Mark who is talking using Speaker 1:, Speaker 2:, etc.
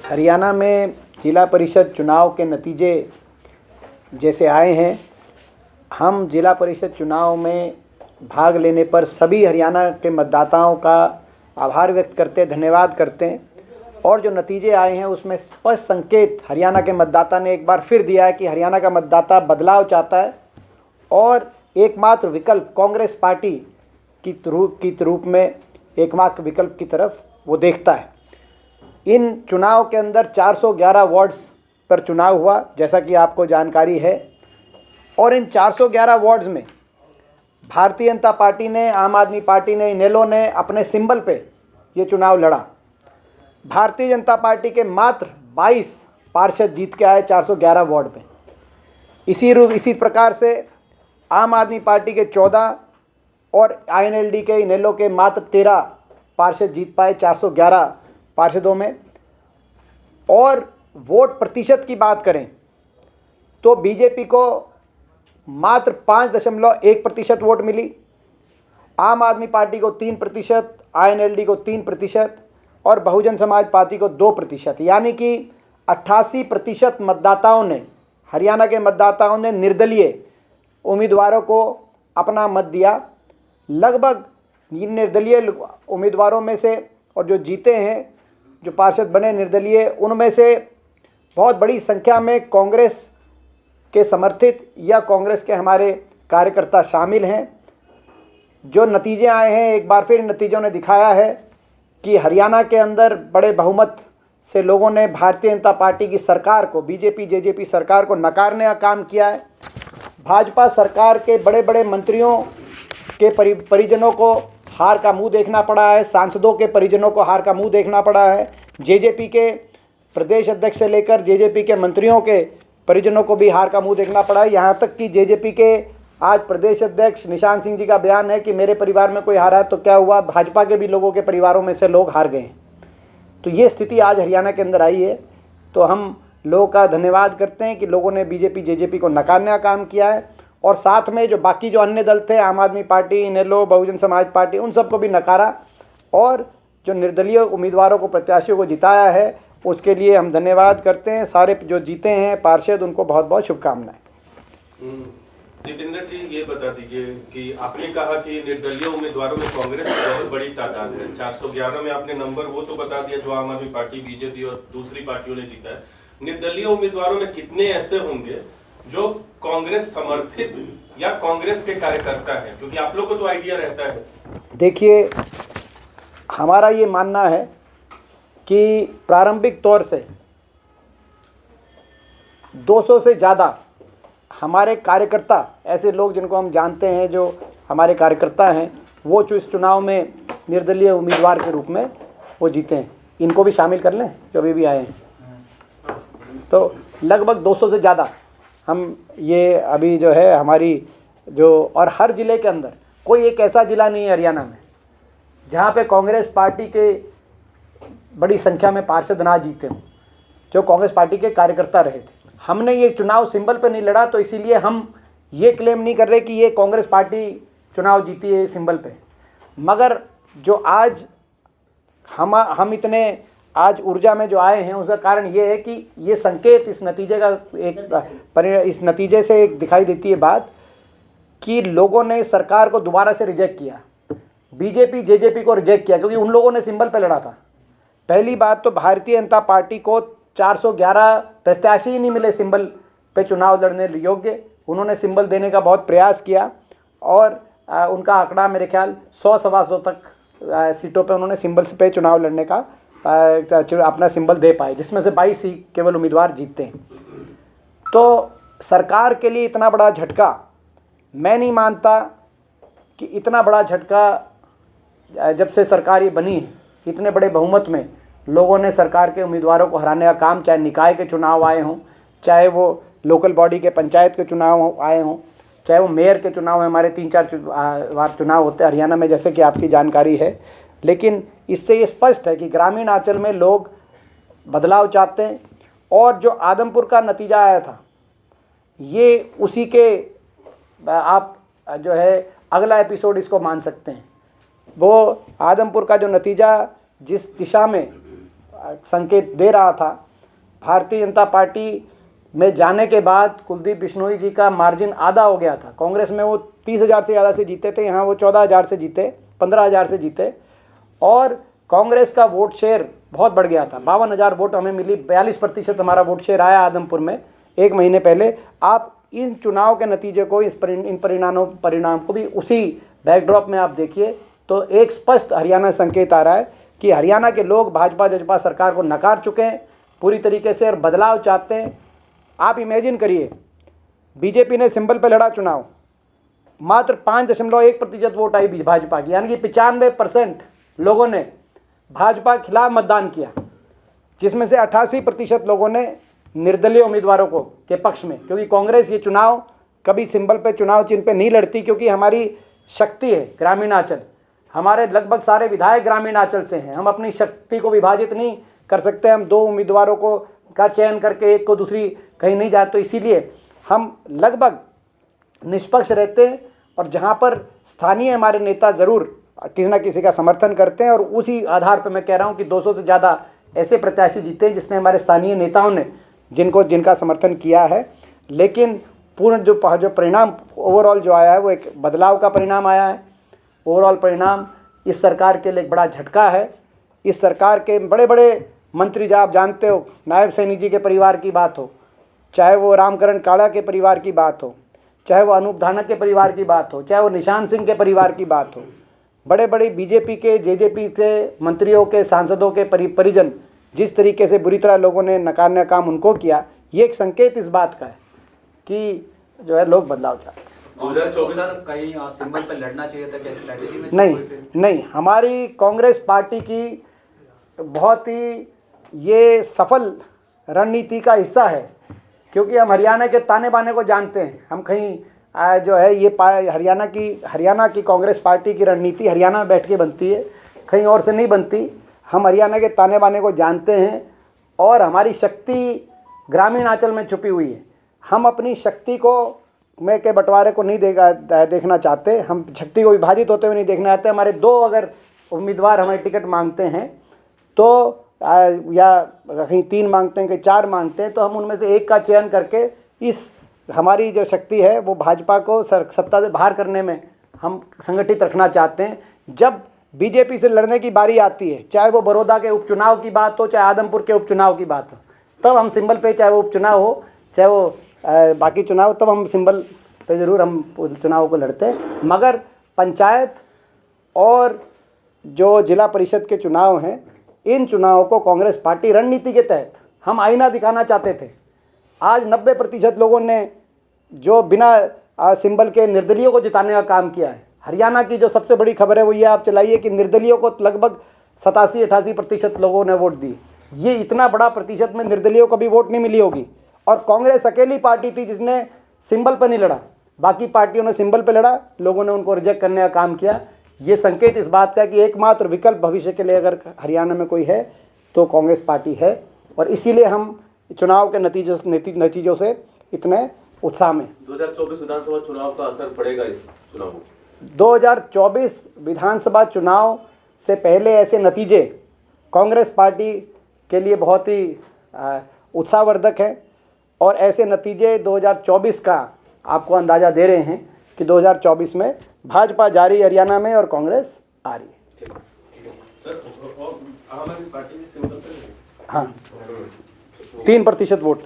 Speaker 1: हरियाणा में जिला परिषद चुनाव के नतीजे जैसे आए हैं, हम जिला परिषद चुनाव में भाग लेने पर सभी हरियाणा के मतदाताओं का आभार व्यक्त करते हैं, धन्यवाद करते हैं। और जो नतीजे आए हैं उसमें स्पष्ट संकेत हरियाणा के मतदाता ने एक बार फिर दिया है कि हरियाणा का मतदाता बदलाव चाहता है और एकमात्र विकल्प कांग्रेस पार्टी की रूप में एकमात्र विकल्प की तरफ वो देखता है। इन चुनाव के अंदर 411 वार्ड्स पर चुनाव हुआ, जैसा कि आपको जानकारी है। और इन 411 वार्ड्स में भारतीय जनता पार्टी ने, आम आदमी पार्टी ने, इनेलो ने अपने सिंबल पे ये चुनाव लड़ा। भारतीय जनता पार्टी के मात्र 22 पार्षद जीत के आए 411 वार्ड पे। इसी प्रकार से आम आदमी पार्टी के 14 और आईएनएलडी के, इनेलो के मात्र 13 पार्षद जीत पाए 411 पार्षदों में। और वोट प्रतिशत की बात करें तो बीजेपी को मात्र 5.1% वोट मिली, आम आदमी पार्टी को 3%, आईएनएलडी को 3% और बहुजन समाज पार्टी को 2%। यानी कि 88% मतदाताओं ने, हरियाणा के मतदाताओं ने निर्दलीय उम्मीदवारों को अपना मत दिया। लगभग इन निर्दलीय उम्मीदवारों में से और जो जीते हैं, जो पार्षद बने निर्दलीय, उनमें से बहुत बड़ी संख्या में कांग्रेस के समर्थित या कांग्रेस के हमारे कार्यकर्ता शामिल हैं। जो नतीजे आए हैं, एक बार फिर नतीजों ने दिखाया है कि हरियाणा के अंदर बड़े बहुमत से लोगों ने भारतीय जनता पार्टी की सरकार को, बीजेपी जेजेपी सरकार को नकारने का काम किया है। भाजपा सरकार के बड़े बड़े मंत्रियों के परिजनों को हार का मुंह देखना पड़ा है, सांसदों के परिजनों को हार का मुंह देखना पड़ा है, जेजेपी के प्रदेश अध्यक्ष से लेकर जेजेपी के मंत्रियों के परिजनों को भी हार का मुंह देखना पड़ा है। यहाँ तक कि जेजेपी के आज प्रदेश अध्यक्ष निशान सिंह जी का बयान है कि मेरे परिवार में कोई हारा है तो क्या हुआ, भाजपा के भी लोगों के परिवारों में से लोग हार गए हैं। तो ये स्थिति आज हरियाणा के अंदर आई है। तो हम लोगों का धन्यवाद करते हैं कि लोगों ने बीजेपी जेजेपी को नकारने का काम किया है और साथ में जो बाकी जो अन्य दल थे, आम आदमी पार्टी, इनेलो, बहुजन समाज पार्टी, उन सबको भी नकारा। और जो निर्दलीय उम्मीदवारों को, प्रत्याशियों को जिताया है, उसके लिए हम धन्यवाद करते हैं। सारे जो जीते हैं पार्षद, उनको बहुत बहुत शुभकामनाएं।
Speaker 2: दीपेंद्र जी, ये बता दीजिए कि आपने कहा कि निर्दलीय उम्मीदवारों में कांग्रेस की बहुत बड़ी तादाद है। 411 में आपने नंबर वो तो बता दिया जो आम आदमी पार्टी, बीजेपी और दूसरी पार्टियों ने जीता है। निर्दलीय उम्मीदवारों में कितने ऐसे होंगे जो कांग्रेस समर्थित या कांग्रेस के कार्यकर्ता हैं, क्योंकि आप लोग को तो आइडिया रहता है।
Speaker 1: देखिए, हमारा ये मानना है कि प्रारंभिक तौर से 200 से ज़्यादा हमारे कार्यकर्ता, ऐसे लोग जिनको हम जानते हैं जो हमारे कार्यकर्ता हैं, वो जो इस चुनाव में निर्दलीय उम्मीदवार के रूप में वो जीते हैं। इनको भी शामिल कर लें जो अभी भी आए हैं, तो लगभग 200 से ज़्यादा हम ये अभी जो है हमारी जो, और हर ज़िले के अंदर कोई एक ऐसा ज़िला नहीं है हरियाणा में जहाँ पे कांग्रेस पार्टी के बड़ी संख्या में पार्षद ना जीते हों, जो कांग्रेस पार्टी के कार्यकर्ता रहे थे। हमने ये चुनाव सिंबल पे नहीं लड़ा, तो इसीलिए हम ये क्लेम नहीं कर रहे कि ये कांग्रेस पार्टी चुनाव जीती है सिंबल पे। मगर जो आज हम इतने आज ऊर्जा में जो आए हैं, उसका कारण ये है कि ये संकेत, इस नतीजे का इस नतीजे से एक दिखाई देती है बात कि लोगों ने सरकार को दोबारा से रिजेक्ट किया, बीजेपी जेजेपी को रिजेक्ट किया, क्योंकि उन लोगों ने सिंबल पे लड़ा था। पहली बात तो भारतीय जनता पार्टी को 411 प्रत्याशी ही नहीं मिले सिंबल पे चुनाव लड़ने योग्य। उन्होंने सिंबल देने का बहुत प्रयास किया और उनका आंकड़ा मेरे ख्याल 100-125 तक सीटों पे उन्होंने सिंबल पे चुनाव लड़ने का अपना सिंबल दे पाए, जिसमें से 22 ही केवल उम्मीदवार जीतते हैं। तो सरकार के लिए इतना बड़ा झटका, मैं नहीं मानता कि इतना बड़ा झटका जब से सरकार ये बनी है, इतने बड़े बहुमत में लोगों ने सरकार के उम्मीदवारों को हराने का काम, चाहे निकाय के चुनाव आए हों, चाहे वो लोकल बॉडी के पंचायत के चुनाव आए हों, चाहे वो मेयर के चुनाव, हमारे 3-4 बार चुनाव होते हैं हरियाणा में, जैसे कि आपकी जानकारी है। लेकिन इससे ये स्पष्ट है कि ग्रामीण अंचल में लोग बदलाव चाहते हैं। और जो आदमपुर का नतीजा आया था, ये उसी के आप जो है अगला एपिसोड इसको मान सकते हैं। वो आदमपुर का जो नतीजा जिस दिशा में संकेत दे रहा था। भारतीय जनता पार्टी में जाने के बाद कुलदीप बिश्नोई जी का मार्जिन आधा हो गया था। कांग्रेस में वो 30,000 से ज़्यादा से जीते थे, यहाँ वो 14,000 से जीते, 15,000 से जीते और कांग्रेस का वोट शेयर बहुत बढ़ गया था। 52,000 वोट हमें मिली, 42% हमारा वोट शेयर आया आदमपुर में 1 महीने पहले। आप इन चुनाव के नतीजे को, इन परिणाम को भी उसी बैकड्रॉप में आप देखिए तो एक स्पष्ट हरियाणा संकेत आ रहा है कि हरियाणा के लोग भाजपा जजपा सरकार को नकार चुके हैं पूरी तरीके से और बदलाव चाहते हैं। आप इमेजिन करिए, बीजेपी ने सिंबल पे लड़ा चुनाव, मात्र 5.1% वोट आई भाजपा की, यानी कि 95% लोगों ने भाजपा के खिलाफ मतदान किया, जिसमें से 88% लोगों ने निर्दलीय उम्मीदवारों को के पक्ष में, क्योंकि कांग्रेस ये चुनाव कभी सिंबल पे चुनाव चिन्ह पे नहीं लड़ती, क्योंकि हमारी शक्ति है ग्रामीणांचल, हमारे लगभग सारे विधायक ग्रामीणांचल से हैं। हम अपनी शक्ति को विभाजित नहीं कर सकते, हम 2 उम्मीदवारों को का चयन करके एक को दूसरी कहीं नहीं जाए, तो इसीलिए हम लगभग निष्पक्ष रहते हैं और जहाँ पर स्थानीय हमारे नेता ज़रूर किसी न किसी का समर्थन करते हैं और उसी आधार पर मैं कह रहा हूँ कि 200 से ज़्यादा ऐसे प्रत्याशी जीते हैं जिसने हमारे स्थानीय नेताओं ने जिनका समर्थन किया है। लेकिन पूर्ण जो परिणाम ओवरऑल जो आया है वो एक बदलाव का परिणाम आया है। ओवरऑल परिणाम इस सरकार के लिए एक बड़ा झटका है। इस सरकार के बड़े बड़े मंत्री, जब आप जानते हो, नायब सैनी जी के परिवार की बात हो, चाहे वो रामकरण काड़ा के परिवार की बात हो, चाहे वो अनूप धानक के परिवार की बात हो, चाहे वो निशान सिंह के परिवार की बात हो, बड़े बड़े बीजेपी के जेजेपी के मंत्रियों के सांसदों के परिजन जिस तरीके से बुरी तरह लोगों ने नकारने का काम उनको किया, ये एक संकेत इस बात का है कि जो है लोग बदलाव चाहते हैं।
Speaker 3: 2024 कहीं सिंबल पे लड़ना चाहिए था क्या स्ट्रैटेजी में?
Speaker 1: नहीं, हमारी कांग्रेस पार्टी की बहुत ही ये सफल रणनीति का हिस्सा है, क्योंकि हम हरियाणा के ताने बाने को जानते हैं। हम कहीं जो है ये हरियाणा की कांग्रेस पार्टी की रणनीति हरियाणा में बैठ के बनती है, कहीं और से नहीं बनती। हम हरियाणा के ताने बाने को जानते हैं और हमारी शक्ति ग्रामीणांचल में छुपी हुई है। हम अपनी शक्ति को में के बंटवारे को नहीं देखना चाहते, हम शक्ति को विभाजित होते हुए नहीं देखना चाहते। हमारे 2 अगर उम्मीदवार हमारे टिकट मांगते हैं तो या कहीं 3 मांगते हैं, कहीं 4 मांगते हैं, तो हम उनमें से एक का चयन करके इस हमारी जो शक्ति है वो भाजपा को सत्ता से बाहर करने में हम संगठित रखना चाहते हैं। जब बीजेपी से लड़ने की बारी आती है, चाहे वो बड़ौदा के उपचुनाव की बात हो, चाहे आदमपुर के उपचुनाव की बात हो, तब हम सिंबल पे, चाहे वो उपचुनाव हो चाहे वो बाकी चुनाव, तब हम सिंबल पे ज़रूर हम चुनाव को लड़ते हैं। मगर पंचायत और जो जिला परिषद के चुनाव हैं, इन चुनावों को कांग्रेस पार्टी रणनीति के तहत हम आईना दिखाना चाहते थे। आज 90% लोगों ने जो बिना सिंबल के निर्दलीयों को जिताने का काम किया है। हरियाणा की जो सबसे बड़ी खबर है वो ये आप चलाइए कि निर्दलीयों को लगभग 87-88% लोगों ने वोट दी। ये इतना बड़ा प्रतिशत में निर्दलीयों को भी वोट नहीं मिली होगी। और कांग्रेस अकेली पार्टी थी जिसने सिंबल पर नहीं लड़ा, बाकी पार्टियों ने सिंबल पर लड़ा, लोगों ने उनको रिजेक्ट करने का काम किया। ये संकेत इस बात का कि एकमात्र विकल्प भविष्य के लिए अगर हरियाणा में कोई है तो कांग्रेस पार्टी है, और इसीलिए हम चुनाव के नतीजों से इतने उत्साह में।
Speaker 2: 2024 विधानसभा चुनाव का असर पड़ेगा इस चुनाव को?
Speaker 1: 2024 विधानसभा चुनाव से पहले ऐसे नतीजे कांग्रेस पार्टी के लिए बहुत ही उत्साहवर्धक हैं, और ऐसे नतीजे 2024 का आपको अंदाज़ा दे रहे हैं कि 2024 में भाजपा जारी हरियाणा में और कांग्रेस आ रही है।
Speaker 2: आम आदमी पार्टी भी सिंबल पे,
Speaker 1: हाँ, 3% वोट।